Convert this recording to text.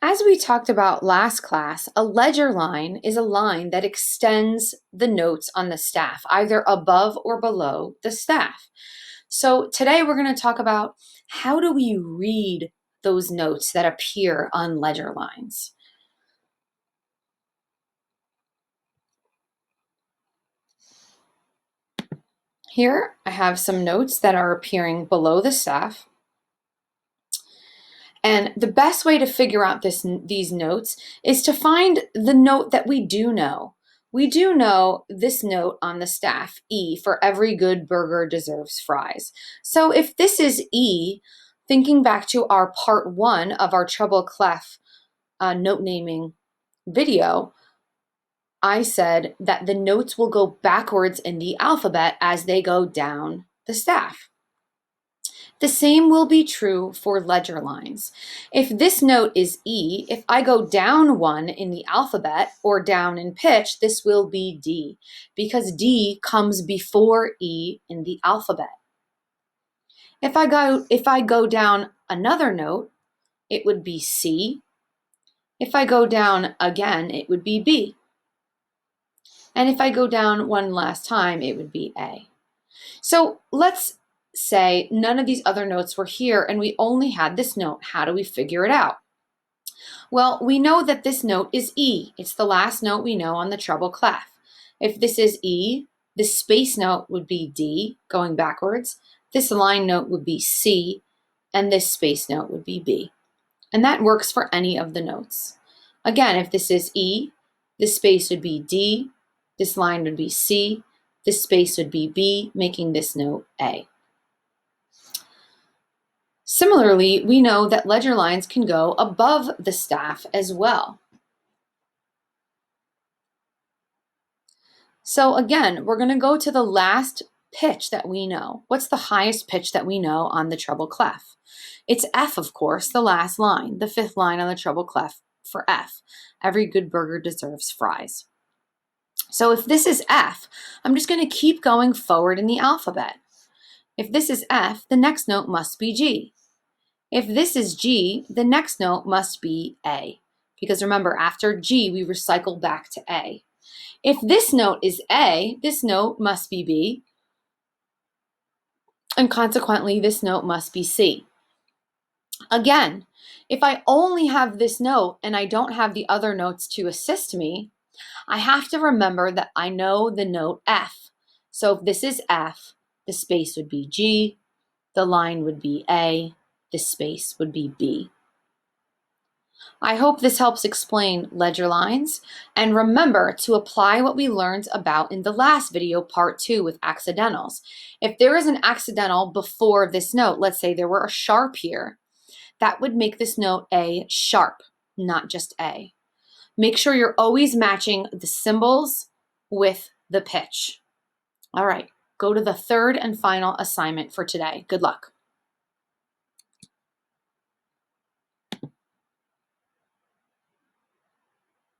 As we talked about last class, a ledger line is a line that extends the notes on the staff, either above or below the staff. So today we're going to talk about how do we read those notes that appear on ledger lines. Here I have some notes that are appearing below the staff. And the best way to figure out these notes is to find the note that we do know. We do know this note on the staff, E, for every good burger deserves fries. So if this is E, thinking back to our part 1 of our Treble Clef note naming video, I said that the notes will go backwards in the alphabet as they go down the staff. The same will be true for ledger lines. If this note is E, if I go down one in the alphabet or down in pitch, this will be D, because D comes before E in the alphabet. If I go down another note, it would be C. If I go down again, it would be B. And if I go down one last time, it would be A. So let's say none of these other notes were here and we only had this note. How do we figure it out? Well, we know that this note is E. It's the last note we know on the treble clef. If this is E, the space note would be D, going backwards. This line note would be C, and this space note would be B. And that works for any of the notes. Again, if this is E, this space would be D, this line would be C, this space would be B, making this note A. Similarly, we know that ledger lines can go above the staff as well. So again, we're going to go to the last pitch that we know. What's the highest pitch that we know on the treble clef? It's F, of course, the last line, the 5th line on the treble clef for F. Every good burger deserves fries. So if this is F, I'm just going to keep going forward in the alphabet. If this is F, the next note must be G. If this is G, the next note must be A. Because remember, after G, we recycle back to A. If this note is A, this note must be B. And consequently, this note must be C. Again, if I only have this note and I don't have the other notes to assist me, I have to remember that I know the note F. So if this is F, the space would be G, the line would be A, the space would be B. I hope this helps explain ledger lines, and remember to apply what we learned about in the last video, part 2, with accidentals. If there is an accidental before this note, let's say there were a sharp here, that would make this note A sharp, not just A. Make sure you're always matching the symbols with the pitch. All right, go to the third and final assignment for today. Good luck.